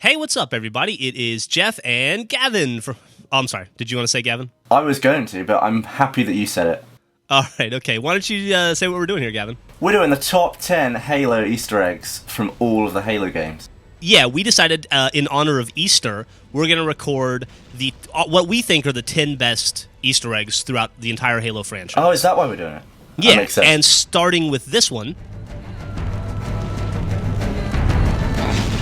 Hey, what's up, everybody? It is Jeff and Gavin from... Oh, I'm sorry. Did you want to say Gavin? I was going to, but I'm happy that you said it. All right, okay. Why don't you say what we're doing here, Gavin? We're doing the top 10 Halo Easter eggs from all of the Halo games. Yeah, we decided in honor of Easter, we're going to record the what we think are the 10 best Easter eggs throughout the entire Halo franchise. Oh, is that why we're doing it? Yeah, that makes sense. And starting with this one...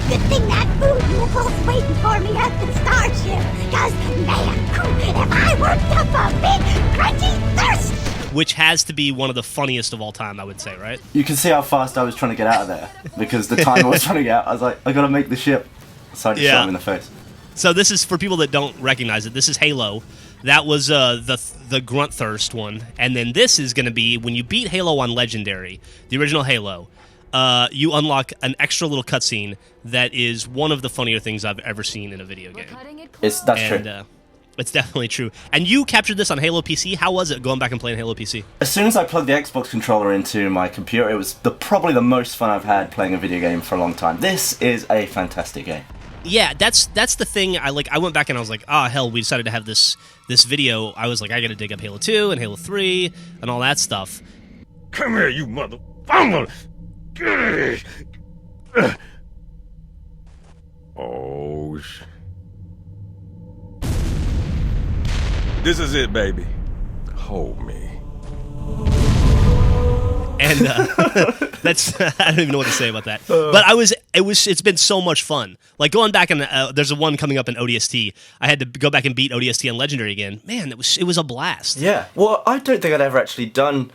Good thing that food was waiting for me at the starship, because, man, if I worked up a big, crunchy thirst... Which has to be one of the funniest of all time, I would say, right? You can see how fast I was trying to get out of there, because the time I was trying to get out, I was like, I gotta make the ship. So I just shot him in the face. So this is, for people that don't recognize it, this is Halo. That was the Grunt Thirst one. And then this is going to be, when you beat Halo on Legendary, the original Halo, you unlock an extra little cutscene that is one of the funnier things I've ever seen in a video game. That's true. It's definitely true. And you captured this on Halo PC. How was it going back and playing Halo PC? As soon as I plugged the Xbox controller into my computer, it was probably the most fun I've had playing a video game for a long time. This is a fantastic game. Yeah, that's the thing. I went back and I was like, hell, we decided to have this video. I was like, I got to dig up Halo 2 and Halo 3 and all that stuff. Come here, you mother... Oh, This is it, baby. Hold me. And that's I don't even know what to say about that. But it's been so much fun. Like going back and there's a one coming up in ODST. I had to go back and beat ODST on Legendary again. Man, it was a blast. Yeah. Well, I don't think I'd ever actually done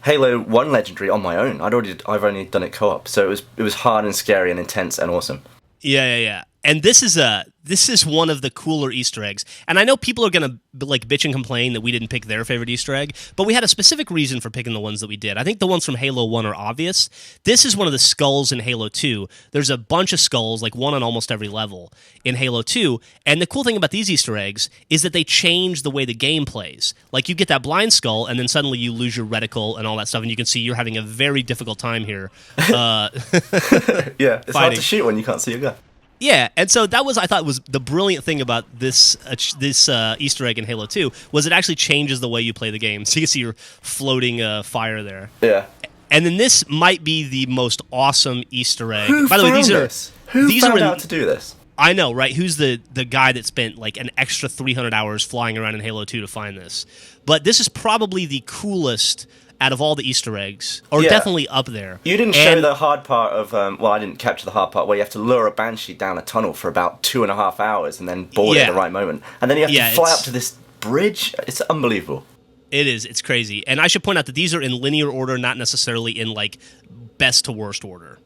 Halo 1 Legendary on my own. I've only done it co-op, so it was hard and scary and intense and awesome. Yeah. And this is one of the cooler Easter eggs. And I know people are gonna bitch and complain that we didn't pick their favorite Easter egg, but we had a specific reason for picking the ones that we did. I think the ones from Halo 1 are obvious. This is one of the skulls in Halo 2. There's a bunch of skulls, like one on almost every level in Halo 2. And the cool thing about these Easter eggs is that they change the way the game plays. Like you get that blind skull, and then suddenly you lose your reticle and all that stuff, and you can see you're having a very difficult time here. Yeah, it's hard to shoot when you can't see your gun. Yeah, and so that was, I thought, was the brilliant thing about this Easter egg in Halo 2, was it actually changes the way you play the game. So you can see your floating fire there. Yeah. And then this might be the most awesome Easter egg. Who By the way, Who found out to do this? I know, right? Who's the guy that spent like an extra 300 hours flying around in Halo 2 to find this? But this is probably the coolest out of all the Easter eggs, or definitely up there. You didn't show the hard part of, I didn't capture the hard part where you have to lure a Banshee down a tunnel for about 2.5 hours and then board it at the right moment. And then you have to fly up to this bridge. It's unbelievable. It is. It's crazy. And I should point out that these are in linear order, not necessarily in, like, best to worst order.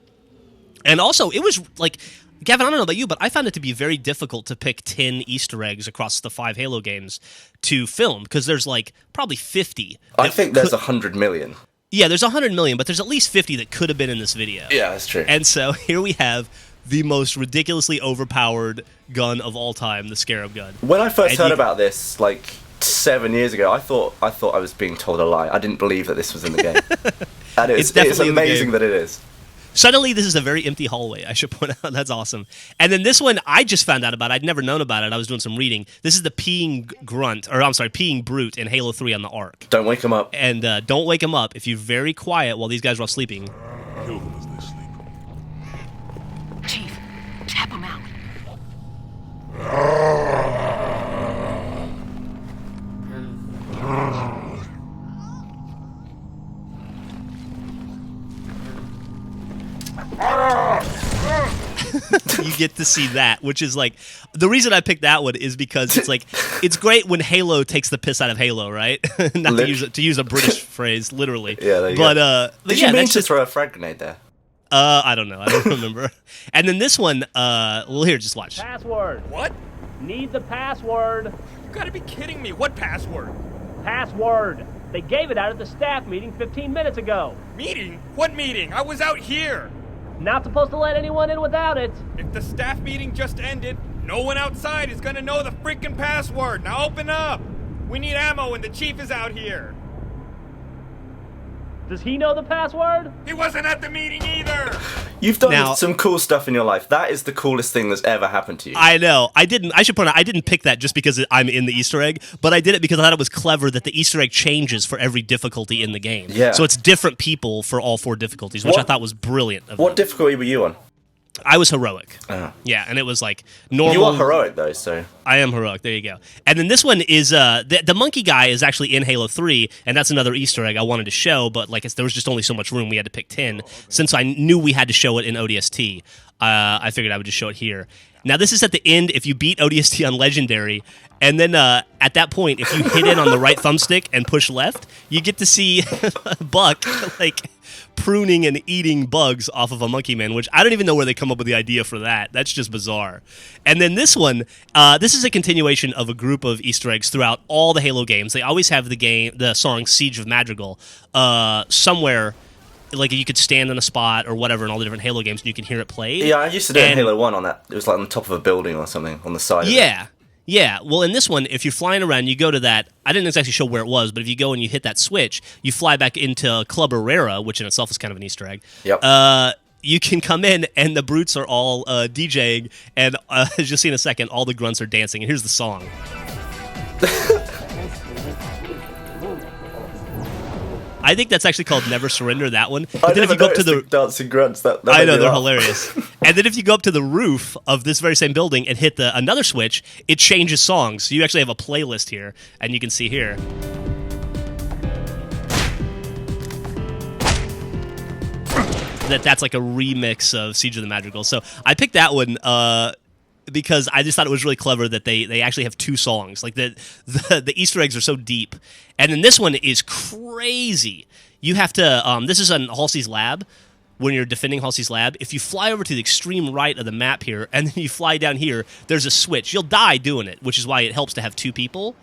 And also, it was, like... Gavin, I don't know about you, but I found it to be very difficult to pick 10 Easter eggs across the 5 Halo games to film, because there's, like, probably 50. I think there's 100 million. Yeah, there's 100 million, but there's at least 50 that could have been in this video. Yeah, that's true. And so here we have the most ridiculously overpowered gun of all time, the SCARAB gun. When I first heard about this, like, 7 years ago, I thought I was being told a lie. I didn't believe that this was in the game. And it's amazing that it is. Suddenly, this is a very empty hallway, I should point out. That's awesome. And then this one, I just found out about. I'd never known about it. I was doing some reading. This is the peeing brute in Halo 3 on the Ark. Don't wake him up. And don't wake him up. If you're very quiet while these guys are all sleeping. Kill them as they sleep. Chief, tap him out. You get to see that, which is like the reason I picked that one is because it's like it's great when Halo takes the piss out of Halo, right? Not to use a British phrase, literally. Yeah, there you go. Did you mean to throw a frag grenade there? I don't know. I don't remember. And then this one, well, here, just watch. Password. What? Need the password. You gotta be kidding me. What password? Password. They gave it out at the staff meeting 15 minutes ago. Meeting? What meeting? I was out here. Not supposed to let anyone in without it. If the staff meeting just ended, no one outside is gonna know the freaking password. Now open up. We need ammo and the chief is out here. Does he know the password? He wasn't at the meeting either. You've done some cool stuff in your life. That is the coolest thing that's ever happened to you. I know. I should point out, I didn't pick that just because I'm in the Easter egg, but I did it because I thought it was clever that the Easter egg changes for every difficulty in the game. Yeah. So it's different people for all 4 difficulties, which I thought was brilliant. What difficulty were you on? I was heroic. Oh. Yeah, and it was like normal. You are heroic though, so I am heroic. There you go. And then this one is the monkey guy is actually in Halo 3, and that's another Easter egg I wanted to show, but like there was just only so much room. We had to pick 10. Since I knew we had to show it in ODST, I figured I would just show it here. Now this is at the end if you beat ODST on Legendary, and then at that point, if you hit it on the right thumbstick and push left, you get to see Buck like pruning and eating bugs off of a monkey man, which I don't even know where they come up with the idea for that. That's just bizarre. And then this one, this is a continuation of a group of Easter eggs throughout all the Halo games. They always have the song Siege of Madrigal somewhere. Like you could stand in a spot or whatever in all the different Halo games and you can hear it played. Yeah, I used to do it in Halo 1 on that. It was like on the top of a building or something, on the side of it. Yeah, well, in this one, if you're flying around, you go to that. I didn't exactly show where it was, but if you go and you hit that switch, you fly back into Club Herrera, which in itself is kind of an Easter egg. Yep. You can come in, and the brutes are all DJing, and as you'll see in a second, all the grunts are dancing. And here's the song. I think that's actually called Never Surrender, that one. But then if you go up to the dancing grunts, that I know, they're hilarious. And then if you go up to the roof of this very same building and hit another switch, it changes songs. So you actually have a playlist here, and you can see here. That's like a remix of Siege of the Madrigal. So I picked that one because I just thought it was really clever that they actually have 2 songs. Like the Easter eggs are so deep. And then this one is crazy. You have to, this is on Halsey's lab. When you're defending Halsey's lab, if you fly over to the extreme right of the map here, and then you fly down here, there's a switch. You'll die doing it, which is why it helps to have 2 people.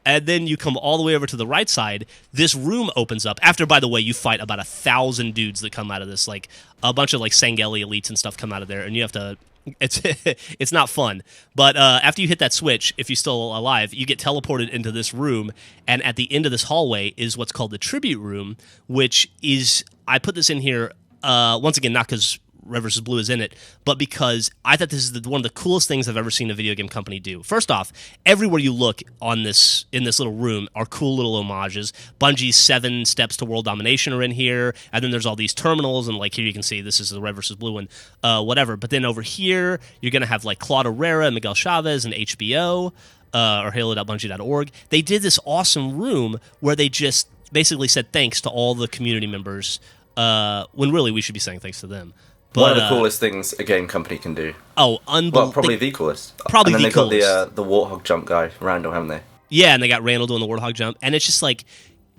And then you come all the way over to the right side. This room opens up. After, by the way, you fight about 1,000 dudes that come out of this. Like, a bunch of, like, Sangeli elites and stuff come out of there, and you have to... It's not fun. But after you hit that switch, if you're still alive, you get teleported into this room, and at the end of this hallway is what's called the Tribute Room, which is... I put this in here, once again, not because Red vs. Blue is in it, but because I thought this is one of the coolest things I've ever seen a video game company do. First off, everywhere you look in this little room are cool little homages. Bungie's 7 Steps to World Domination are in here, and then there's all these terminals, and like here you can see this is the Red vs. Blue one, whatever. But then over here, you're going to have like Claude Herrera and Miguel Chavez and HBO, or halo.bungie.org. They did this awesome room where they just basically said thanks to all the community members, when really we should be saying thanks to them. But, one of the coolest things a game company can do. Oh, unbelievable. Well, probably the coolest. Probably and then the coolest. They've got the Warthog jump guy, Randall, haven't they? Yeah, and they got Randall doing the Warthog jump. And it's just like,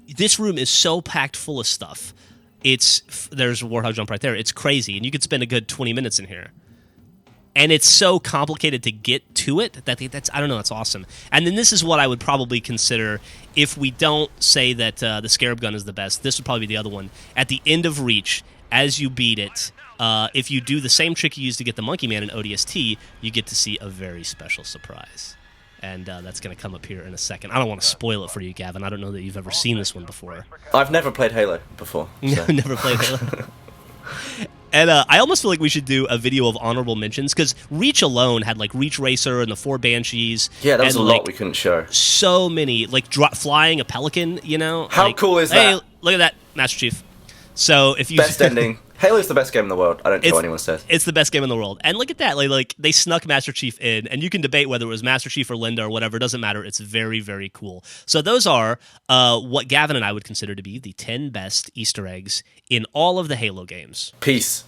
this room is so packed full of stuff. There's a Warthog jump right there. It's crazy. And you could spend a good 20 minutes in here. And it's so complicated to get to it that's I don't know, that's awesome. And then this is what I would probably consider, if we don't say that the Scarab gun is the best, this would probably be the other one. At the end of Reach, as you beat it, if you do the same trick you used to get the Monkey Man in ODST, you get to see a very special surprise. And that's going to come up here in a second. I don't want to spoil it for you, Gavin. I don't know that you've ever seen this one before. I've never played Halo before. So. Never played Halo. And I almost feel like we should do a video of honorable mentions, because Reach alone had like Reach Racer and the 4 Banshees. Yeah, that was and, a lot we couldn't show. So many, like flying a pelican, you know? How like, cool is hey, that? Look at that, Master Chief. So if you best ending. Halo's the best game in the world. I don't care what anyone says. It's the best game in the world. And look at that. Like they snuck Master Chief in, and you can debate whether it was Master Chief or Linda or whatever. It doesn't matter. It's very, very cool. So those are what Gavin and I would consider to be the 10 best Easter eggs in all of the Halo games. Peace.